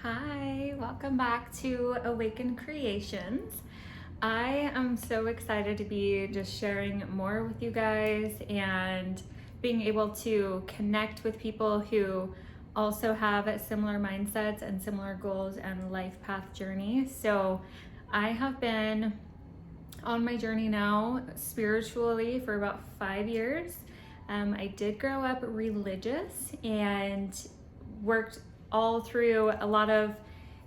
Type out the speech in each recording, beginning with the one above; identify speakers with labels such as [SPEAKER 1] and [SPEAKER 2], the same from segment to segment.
[SPEAKER 1] Hi, welcome back to Awaken Creations. I am so excited to be just sharing more with you guys and being able to connect with people who also have similar mindsets and similar goals and life path journeys. So I have been on my journey now spiritually for about 5 years. I did grow up religious and worked all through a lot of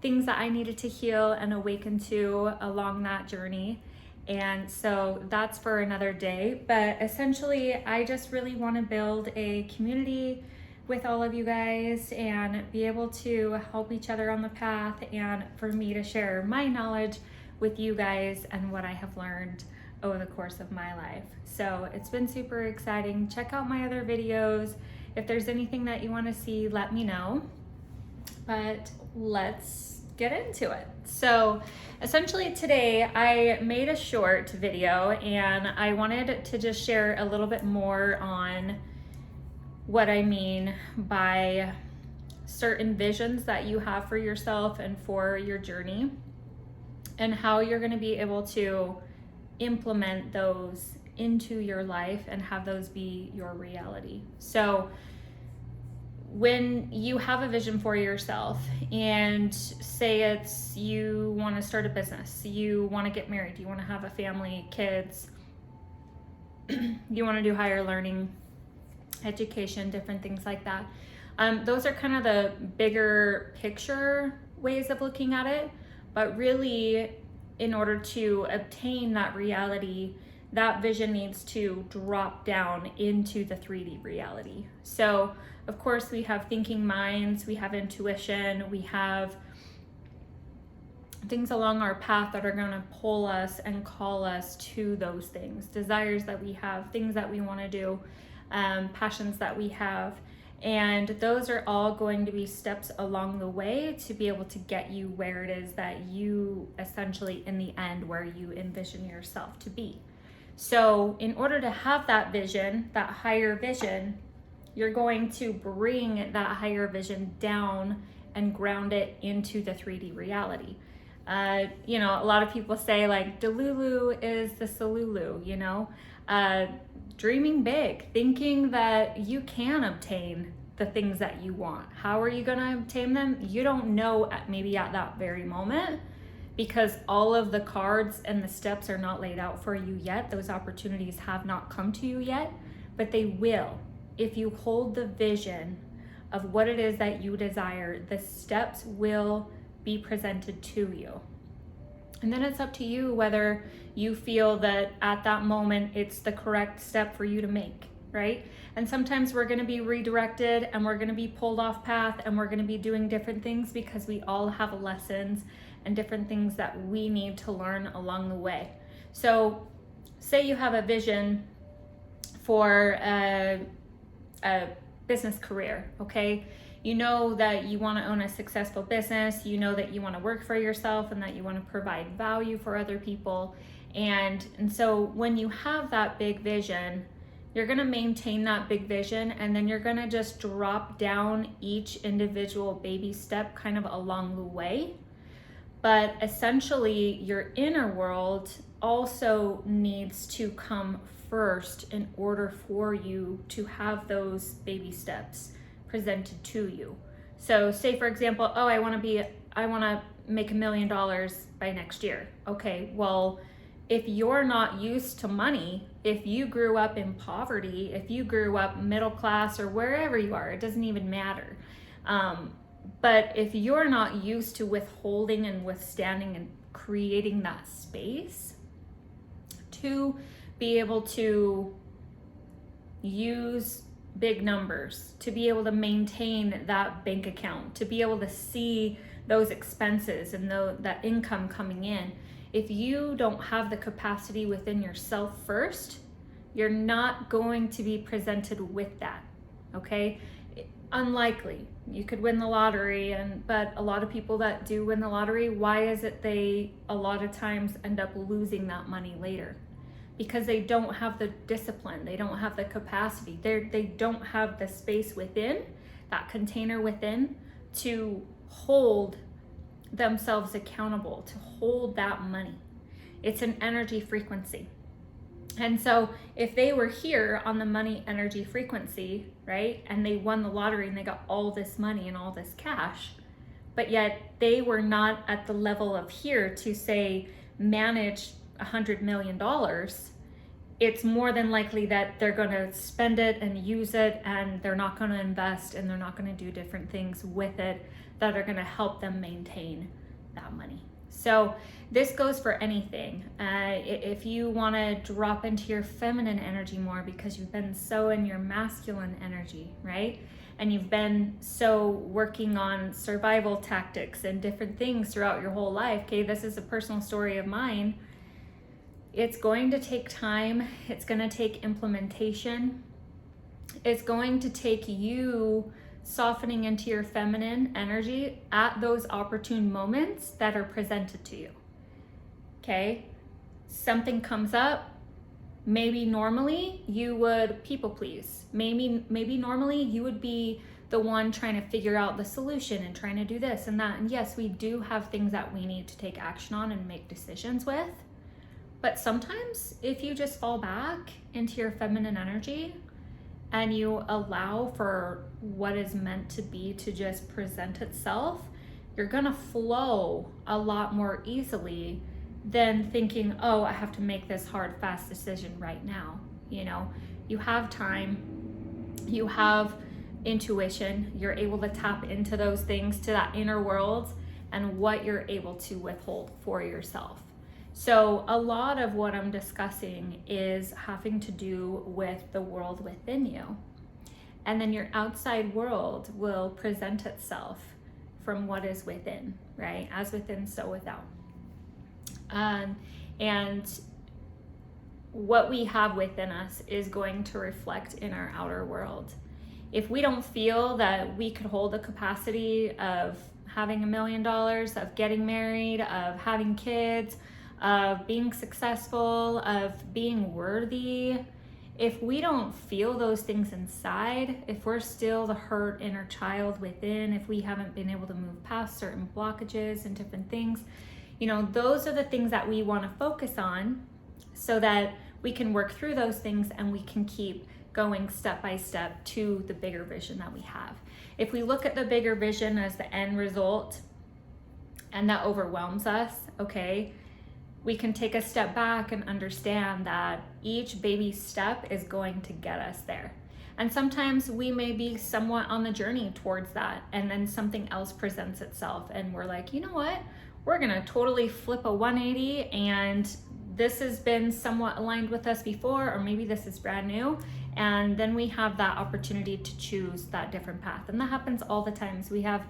[SPEAKER 1] things that I needed to heal and awaken to along that journey. And so that's for another day. But essentially, I just really want to build a community with all of you guys and be able to help each other on the path, and for me to share my knowledge with you guys and what I have learned over the course of my life. So it's been super exciting. Check out my other videos. If there's anything that you want to see, let me know. But let's get into it. So essentially today I made a short video and I wanted to just share a little bit more on what I mean by certain visions that you have for yourself and for your journey, and how you're going to be able to implement those into your life and have those be your reality. So when you have a vision for yourself, and say it's you want to start a business, you want to get married, you want to have a family, kids, you want to do higher learning, education, different things like that. Those are kind of the bigger picture ways of looking at it. But really, in order to obtain that reality, that vision needs to drop down into the 3D reality. So, of course, we have thinking minds, we have intuition, we have things along our path that are going to pull us and call us to those things, desires that we have, things that we want to do, passions that we have. And those are all going to be steps along the way to be able to get you where it is that you essentially, in the end, where you envision yourself to be. So in order to have that vision, that higher vision, you're going to bring that higher vision down and ground it into the 3D reality. A lot of people say like Delulu is the Salulu, dreaming big, thinking that you can obtain the things that you want. How are you going to obtain them? You don't know maybe at that very moment, because all of the cards and the steps are not laid out for you yet. Those opportunities have not come to you yet, but they will. If you hold the vision of what it is that you desire, the steps will be presented to you. And then it's up to you whether you feel that at that moment it's the correct step for you to make, right? And sometimes we're going to be redirected and we're going to be pulled off path and we're going to be doing different things because we all have lessons and different things that we need to learn along the way. So say you have a vision for a business career, okay? You know that you want to own a successful business, you know that you want to work for yourself and that you want to provide value for other people. And so when you have that big vision, you're going to maintain that big vision, and then you're going to just drop down each individual baby step kind of along the way. But essentially, your inner world also needs to come first in order for you to have those baby steps presented to you. So say for example, I want to make $1 million by next year. Okay, well, if you're not used to money, if you grew up in poverty, if you grew up middle class or wherever you are, it doesn't even matter. But if you're not used to withholding and withstanding and creating that space to be able to use big numbers, to be able to maintain that bank account, to be able to see those expenses and that income coming in, if you don't have the capacity within yourself first, you're not going to be presented with that, okay? Unlikely. You could win the lottery, but a lot of people that do win the lottery, why is it they a lot of times end up losing that money later? Because they don't have the discipline, they don't have the capacity, they don't have the space within, that container within, to hold themselves accountable, to hold that money. It's an energy frequency. And so if they were here on the money energy frequency, right, and they won the lottery and they got all this money and all this cash, but yet they were not at the level of here to say manage $100 million, it's more than likely that they're going to spend it and use it, and they're not going to invest, and they're not going to do different things with it that are going to help them maintain that money. So this goes for anything. If you want to drop into your feminine energy more because you've been so in your masculine energy, right? And you've been so working on survival tactics and different things throughout your whole life. Okay, this is a personal story of mine. It's going to take time. It's going to take implementation. It's going to take you softening into your feminine energy at those opportune moments that are presented to you. Okay, something comes up. Maybe normally you would people please. Maybe normally you would be the one trying to figure out the solution and trying to do this and that. And yes, we do have things that we need to take action on and make decisions with. But sometimes if you just fall back into your feminine energy and you allow for what is meant to be to just present itself, you're gonna flow a lot more easily than thinking, oh, I have to make this hard, fast decision right now. You know, you have time, you have intuition, you're able to tap into those things, to that inner world, and what you're able to withhold for yourself. So a lot of what I'm discussing is having to do with the world within you. And then your outside world will present itself from what is within, right? As within, so without. And what we have within us is going to reflect in our outer world. If we don't feel that we could hold the capacity of having $1 million, of getting married, of having kids, of being successful, of being worthy, if we don't feel those things inside, if we're still the hurt inner child within, if we haven't been able to move past certain blockages and different things, you know, those are the things that we want to focus on so that we can work through those things and we can keep going step by step to the bigger vision that we have. If we look at the bigger vision as the end result and that overwhelms us, okay, we can take a step back and understand that each baby step is going to get us there. And sometimes we may be somewhat on the journey towards that, and then something else presents itself and we're like, you know what? We're gonna totally flip a 180, and this has been somewhat aligned with us before, or maybe this is brand new. And then we have that opportunity to choose that different path. And that happens all the times. We have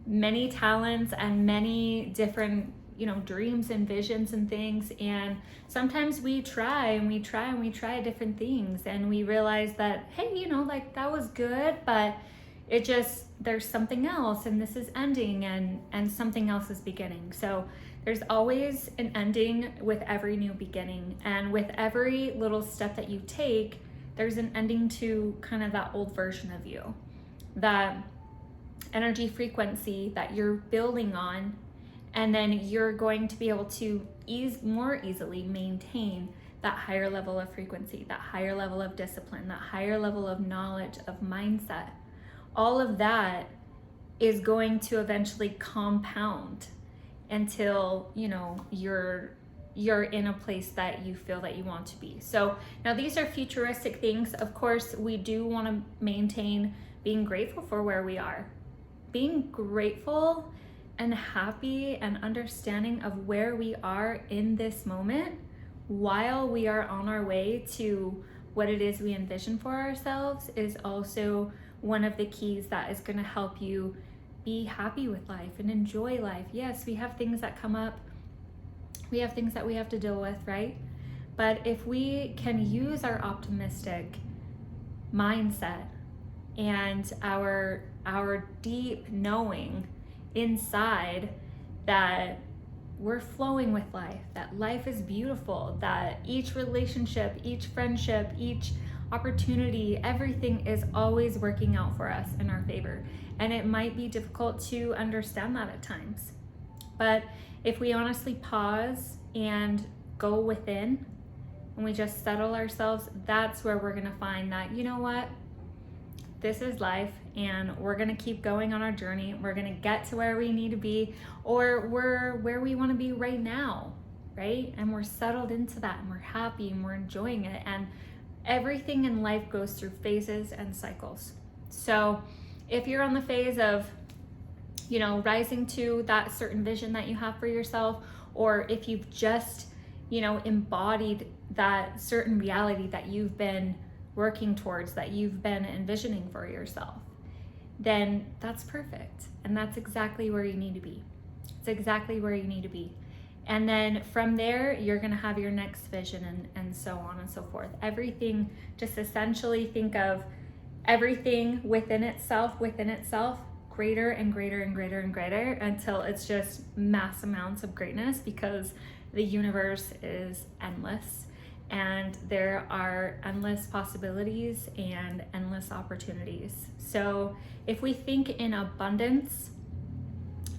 [SPEAKER 1] many talents and many different, you know, dreams and visions and things. And sometimes we try and we try and we try different things, and we realize that, hey, you know, like that was good, but it just, there's something else, and this is ending, and something else is beginning. So there's always an ending with every new beginning, and with every little step that you take, there's an ending to kind of that old version of you, that energy frequency that you're building on, and then you're going to be able to more easily maintain that higher level of frequency, that higher level of discipline, that higher level of knowledge, of mindset. All of that is going to eventually compound until, you know, you're in a place that you feel that you want to be. So now these are futuristic things. Of course, we do want to maintain being grateful for where we are. Being grateful and happy and understanding of where we are in this moment while we are on our way to what it is we envision for ourselves is also one of the keys that is going to help you be happy with life and enjoy life. Yes, we have things that come up. We have things that we have to deal with, right? But if we can use our optimistic mindset and our deep knowing inside that we're flowing with life, that life is beautiful, that each relationship, each friendship, each opportunity, everything is always working out for us in our favor. And it might be difficult to understand that at times. But if we honestly pause and go within and we just settle ourselves, that's where we're gonna find that, you know what? This is life, and we're gonna keep going on our journey. We're gonna get to where we need to be, or we're where we wanna be right now, right? And we're settled into that, and we're happy, and we're enjoying it. And everything in life goes through phases and cycles. So if you're on the phase of, you know, rising to that certain vision that you have for yourself, or if you've just, you know, embodied that certain reality that you've been working towards, that you've been envisioning for yourself, then that's perfect. And that's exactly where you need to be. It's exactly where you need to be. And then from there, you're gonna have your next vision, and so on and so forth. Everything, just essentially think of everything within itself, greater and greater and greater and greater, until it's just mass amounts of greatness, because the universe is endless. And there are endless possibilities and endless opportunities. So if we think in abundance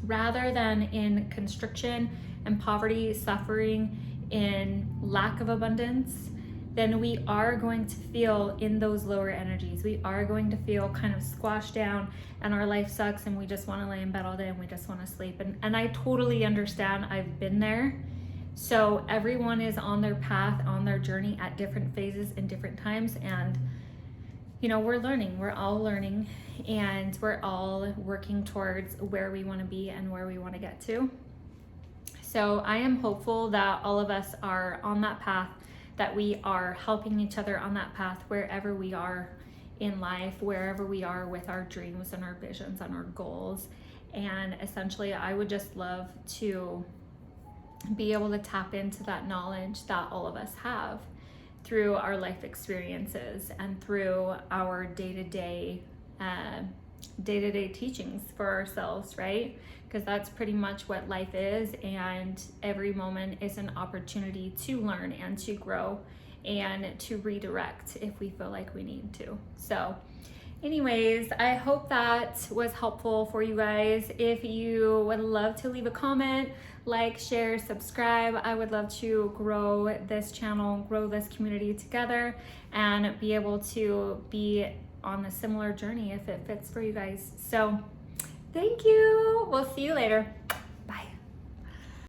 [SPEAKER 1] rather than in constriction and poverty, suffering, in lack of abundance, then we are going to feel in those lower energies. We are going to feel kind of squashed down, and our life sucks, and we just want to lay in bed all day, and we just want to sleep. And I totally understand. I've been there. So everyone is on their path, on their journey at different phases in different times. And, you know, we're learning, we're all learning, and we're all working towards where we want to be and where we want to get to. So I am hopeful that all of us are on that path, that we are helping each other on that path wherever we are in life, wherever we are with our dreams and our visions and our goals. And essentially, I would just love to be able to tap into that knowledge that all of us have through our life experiences and through our day-to-day teachings for ourselves, right? Because that's pretty much what life is, and every moment is an opportunity to learn and to grow and to redirect if we feel like we need to. So anyways, I hope that was helpful for you guys. If you would love to leave a comment, like, share, subscribe, I would love to grow this channel, grow this community together, and be able to be on a similar journey if it fits for you guys. So thank you. We'll see you later.